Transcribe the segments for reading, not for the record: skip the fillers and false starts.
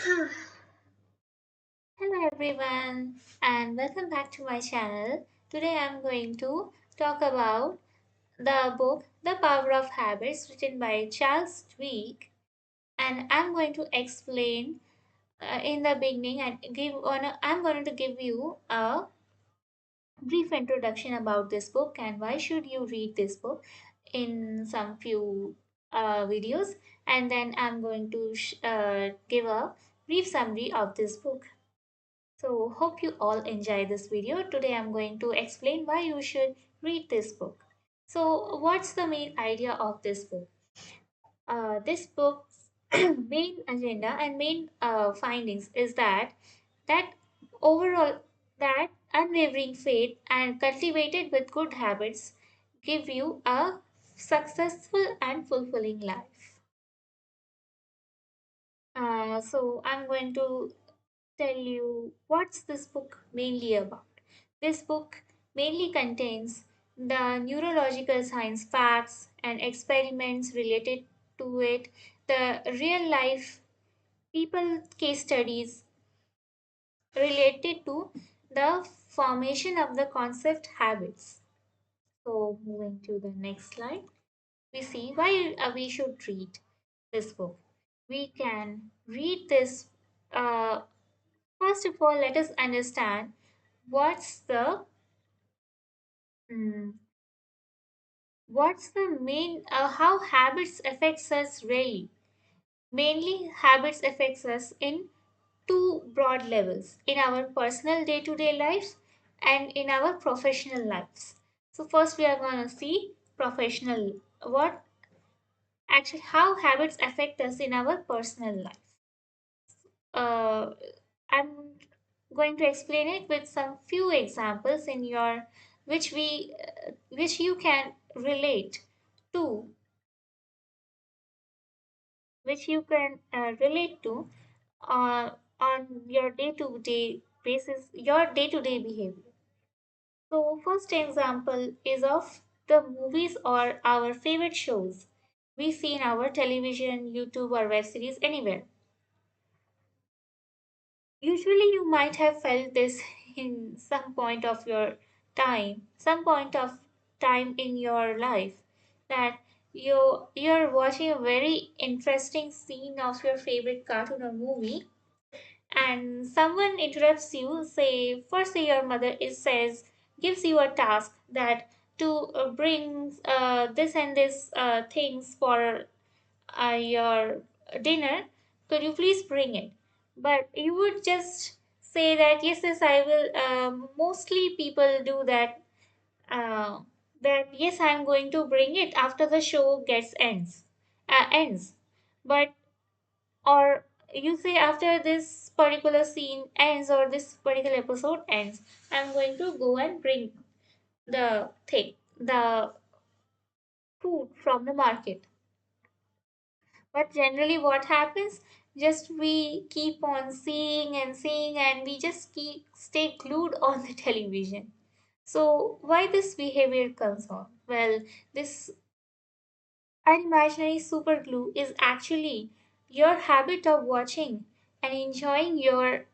Hello everyone and welcome back to my channel. Today I'm going to talk about the book The Power of Habits written by Charles Duhigg, and I'm going to explain in the beginning and I'm going to give you a brief introduction about this book and why should you read this book in some few videos, and then I'm going to give a brief summary of this book. So, hope you all enjoy this video. Today, I'm going to explain why you should read this book. So, what's the main idea of this book? This book's main agenda and main findings is that overall that unwavering faith and cultivated with good habits give you a successful and fulfilling life. So, I'm going to tell you what's this book mainly about. This book mainly contains the neurological science facts and experiments related to it, the real life people case studies related to the formation of the concept habits. So, moving to the next slide, we see why we should read this book. We can read this. First of all, let us understand what's the mm, what's the main how habits affects us really. Mainly, habits affects us in two broad levels: in our personal day-to-day lives and in our professional lives. So first, we are going to see professional. What actually how habits affect us in our personal life. uh, I'm going to explain it with some few examples in your which you can relate to, which you can relate to on your day-to-day basis, your day-to-day behavior. So first example is of the movies or our favorite shows we see in our television, YouTube, or web series anywhere. Usually, you might have felt this in some point of time in your life, that you're watching a very interesting scene of your favorite cartoon or movie, and someone interrupts you. Say your mother is says gives you a task that to bring this and this things for your dinner, could you please bring it? But you would just say that yes, yes, I will. Mostly people do that. Uh, that yes, I'm going to bring it after the show gets ends. But or you say after this particular scene ends or this particular episode ends, I'm going to go and bring the food from the market. But generally, what happens? Just we keep on seeing and seeing, and we just keep stay glued on the television. So, why this behavior comes on? Well, this unimaginary super glue is actually your habit of watching and enjoying your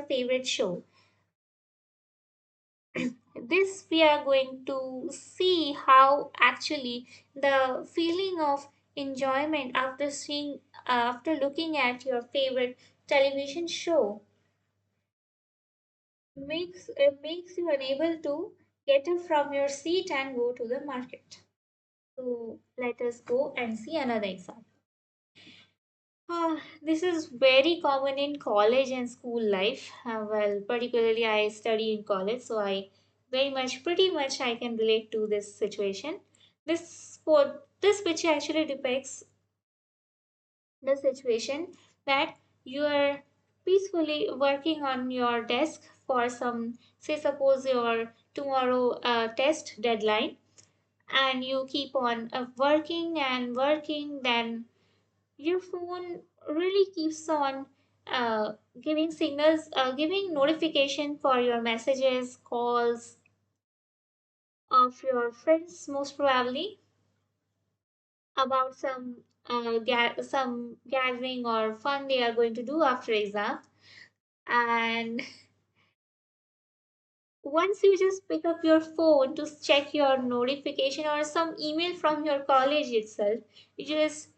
favorite show. This we are going to see how actually the feeling of enjoyment after looking at your favorite television show makes you unable to get up from your seat and go to the market. So let us go and see another example. This is very common in college and school life. Well, particularly I study in college, so I pretty much, I can relate to this situation. This picture actually depicts the situation that you are peacefully working on your desk for some, say, suppose your tomorrow test deadline, and you keep on working and working, then your phone really keeps on giving notification for your messages, calls of your friends, most probably about some some gathering or fun they are going to do after exam. And once you just pick up your phone to check your notification or some email from your college itself, you just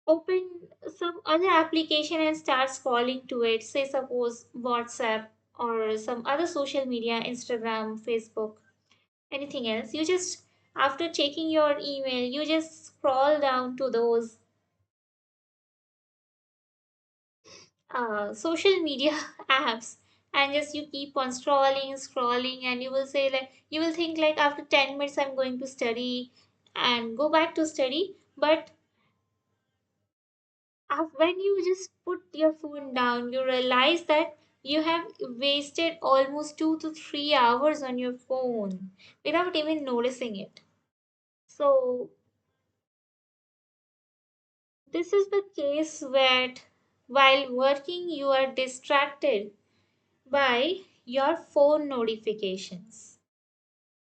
open some other application and start scrolling to it, say suppose WhatsApp or some other social media, Instagram, Facebook, anything else. You just, after checking your email, you just scroll down to those social media apps, and just you keep on scrolling, and you will say like, you will think like after 10 minutes I'm going to study and go back to study. But when you just put your phone down, you realize that you have wasted almost 2 to 3 hours on your phone without even noticing it. So this is the case where while working you are distracted by your phone notifications.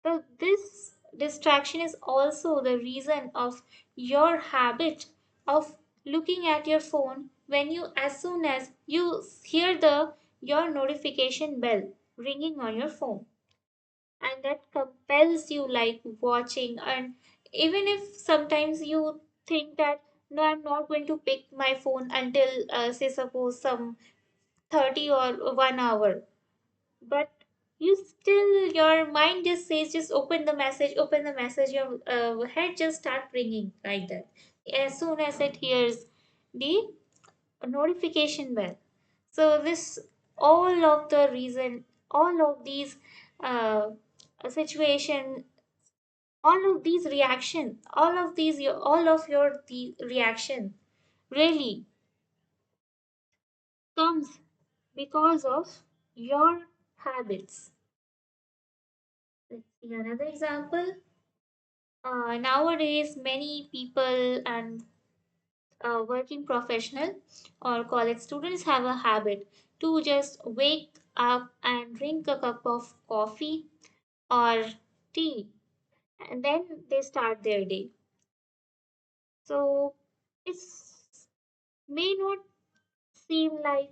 So this distraction is also the reason of your habit of looking at your phone when you, as soon as you hear the your notification bell ringing on your phone, and that compels you like watching. And even if sometimes you think that no, I'm not going to pick my phone until say suppose some 30 or 1 hour, but you still, your mind just says just open the message, your head just start ringing like that as soon as it hears the notification bell. So this, all of the reason, all of these uh, situation, all of these reaction, all of your the reaction really comes because of your habits. Let's see another example. Nowadays, many people and working professional or college students have a habit to just wake up and drink a cup of coffee or tea, and then they start their day. So it's may not seem like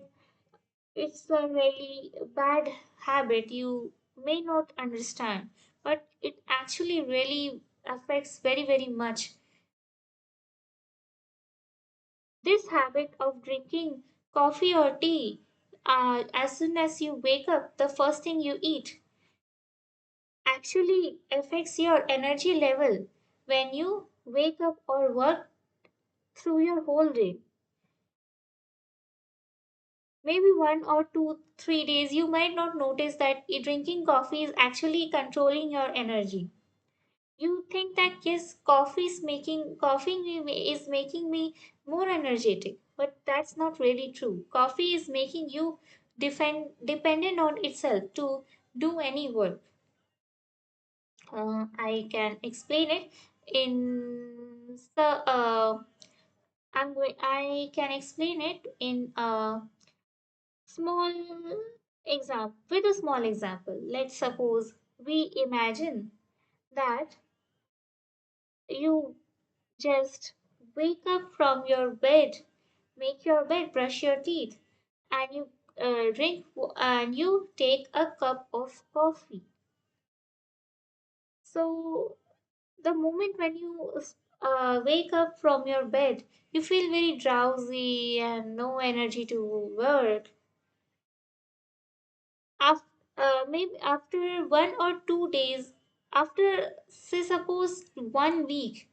it's a really bad habit, you may not understand, but it actually really affects very, very much. This habit of drinking coffee or tea as soon as you wake up, the first thing you eat, actually affects your energy level when you wake up or work through your whole day. Maybe 1 or 2, 3 days, you might not notice that drinking coffee is actually controlling your energy. You think that yes, is making me more energetic, but that's not really true. Coffee is making you dependent on itself to do any work. I can explain it in the I can explain it in a small example, with a small example. Let's suppose we imagine that you just wake up from your bed, make your bed, brush your teeth, and you and you take a cup of coffee. So the moment when you wake up from your bed, you feel very drowsy and no energy to work. After, maybe after 1 or 2 days, after say suppose 1 week,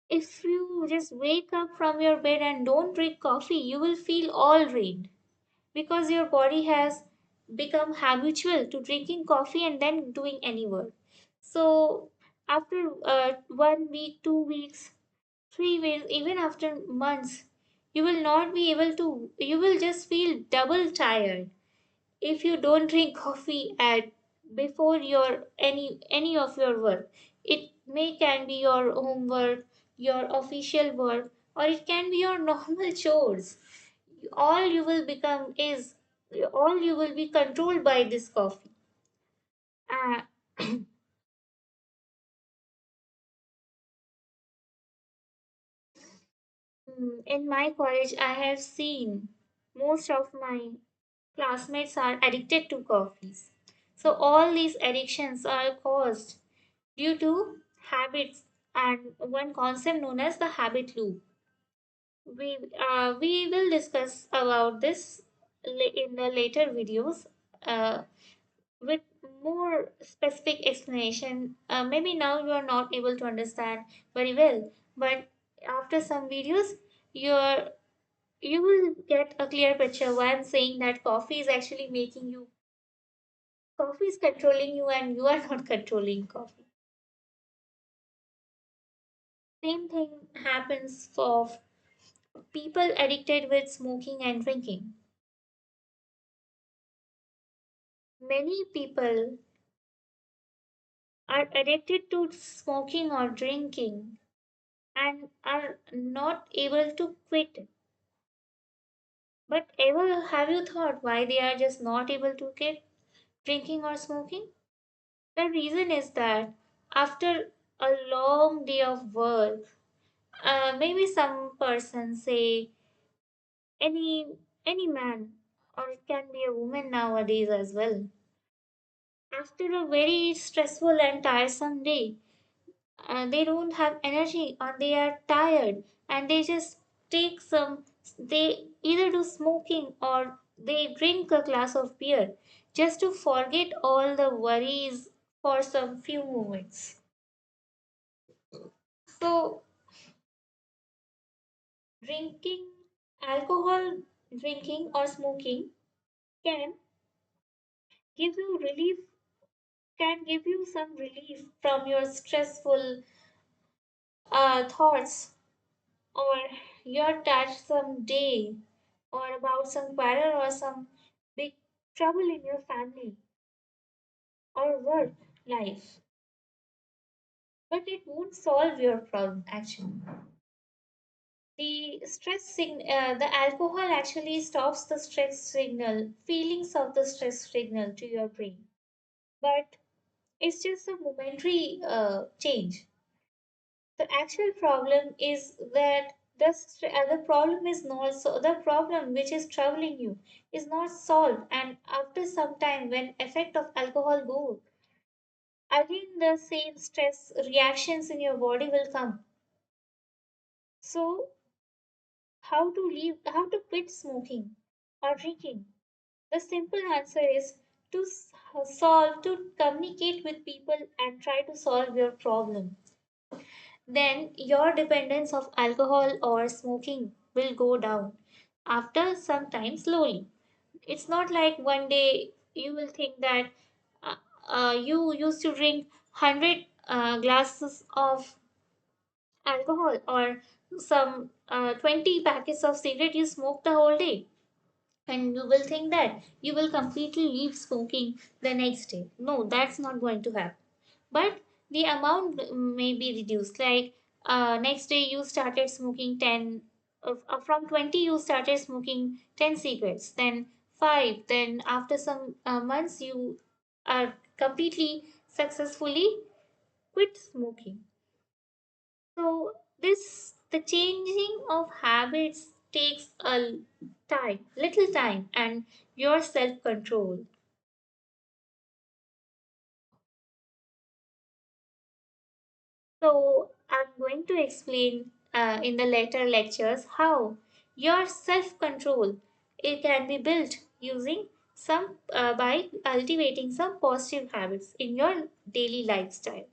if you just wake up from your bed and don't drink coffee, you will feel all drained because your body has become habitual to drinking coffee and then doing any work. So after 1 week, 2 weeks, 3 weeks, even after months, you will not be able to, you will just feel double tired if you don't drink coffee at before your any of your work. It may can be your homework, your official work, or it can be your normal chores. All you will become is, all you will be controlled by this coffee. uh, In my college, I have seen most of my classmates are addicted to coffees. So all these addictions are caused due to habits and one concept known as the habit loop. We will discuss about this in the later videos uh, with more specific explanation. Maybe now you are not able to understand very well, but after some videos, you're you will get a clear picture why I'm saying that coffee is controlling you and you are not controlling coffee. Same thing happens for people addicted with smoking and drinking. Many people are addicted to smoking or drinking and are not able to quit. But ever have you thought why they are just not able to quit drinking or smoking? The reason is that after a long day of work, maybe some person say any man, or it can be a woman nowadays as well. After a very stressful and tiresome day, they don't have energy or they are tired and they just take some, they either do smoking or they drink a glass of beer just to forget all the worries for some few moments. So drinking alcohol, drinking or smoking can give you relief, can give you some relief from your stressful thoughts or your tiresome day or about some quarrel or some big trouble in your family or work life. But it won't solve your problem actually. The alcohol actually stops the stress signal, feelings of the stress signal to your brain. But it's just a momentary change. The actual problem is that the problem is not so the problem which is troubling you is not solved, and after some time when effect of alcohol goes, again the same stress reactions in your body will come. So how to quit smoking or drinking? The simple answer is to to communicate with people and try to solve your problem. Then your dependence of alcohol or smoking will go down after some time slowly. It's not like one day you will think that you used to drink 100 glasses of alcohol or some 20 packets of cigarette you smoked the whole day, and you will think that you will completely leave smoking the next day. No, that's not going to happen, but the amount may be reduced. Like next day you started smoking 10, from 20 you started smoking 10 cigarettes, then 5, then after some months you are completely successfully quit smoking. So this the changing of habits takes a little time, and your self control. So I'm going to explain in the later lectures how your self control it can be built using some by cultivating some positive habits in your daily lifestyle.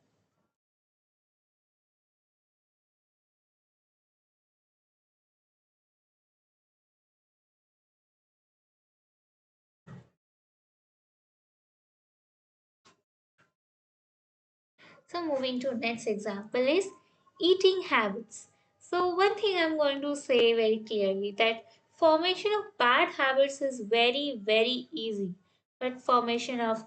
So moving to next example is eating habits. So one thing I'm going to say very clearly that formation of bad habits is very easy, but formation of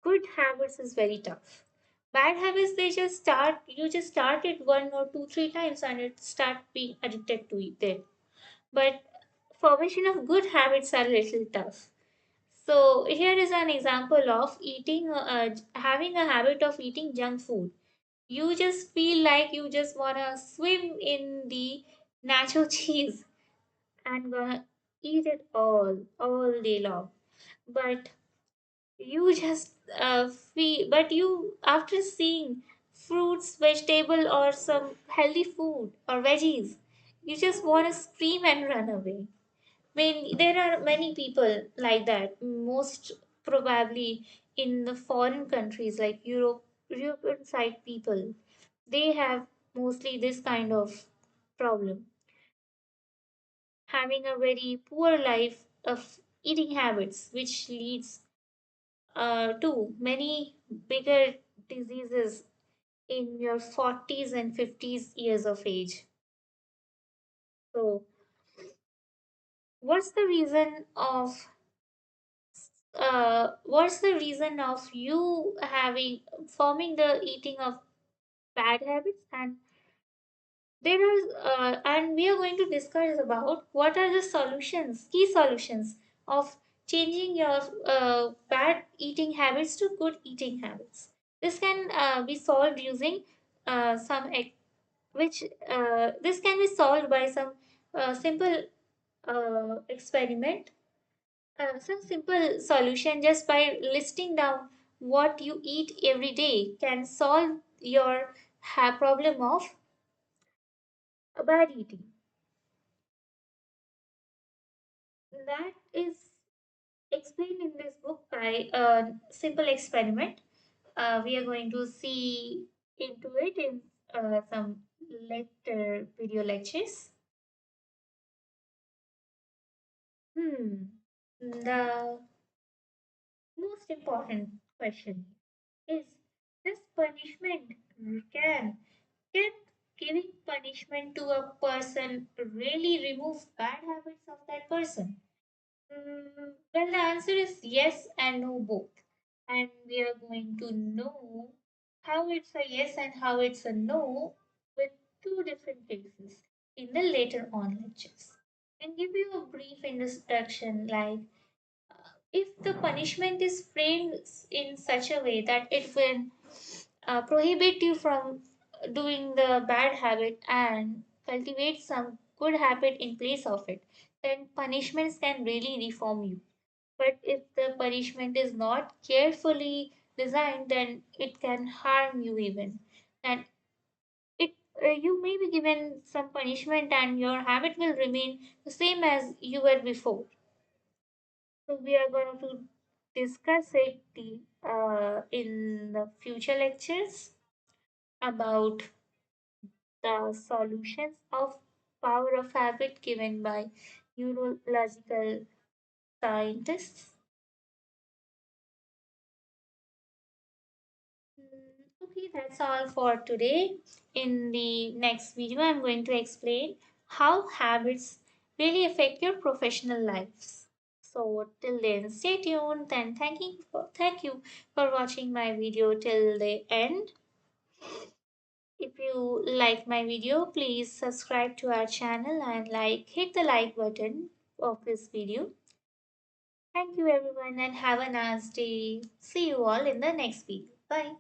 good habits is very tough. Bad habits they just start you just start it one or two, three times and it start being addicted to it. But formation of good habits are a little tough. So here is an example of having a habit of eating junk food. You just feel like you just want to swim in the nacho cheese and gonna eat it all day long. But you just but you after seeing fruits, vegetable, or some healthy food or veggies, you just want to scream and run away. I mean, there are many people like that. Most probably in the foreign countries like European side people, they have mostly this kind of problem, having a very poor life of eating habits, which leads to many bigger diseases in your 40s and 50s years of age. So, what's the reason of what's the reason of you having forming the eating of bad habits? And there are and we are going to discuss about what are the solutions, key solutions of changing your bad eating habits to good eating habits. This can be solved using some which this can be solved by some simple experiment, some simple solution just by listing down what you eat every day can solve your problem of bad eating. That is explained in this book by a simple experiment. We are going to see into it in some later video lectures. The most important question is, this punishment can can giving punishment to a person really remove bad habits of that person? Well, the answer is yes and no both. And we are going to know how it's a yes and how it's a no with two different cases in the later on lectures. And give you a brief introduction like, if the punishment is framed in such a way that it will prohibit you from doing the bad habit and cultivate some good habit in place of it, then punishments can really reform you. But if the punishment is not carefully designed, then it can harm you even. And it you may be given some punishment and your habit will remain the same as you were before. So we are going to discuss it in the future lectures about the solutions of power of habit given by neurological scientists. Okay, that's all for today. In the next video, I'm going to explain how habits really affect your professional lives. So till then, stay tuned and thank you for watching my video till the end. If you like my video, please subscribe to our channel and hit the like button of this video. Thank you everyone and have a nice day. See you all in the next video. Bye.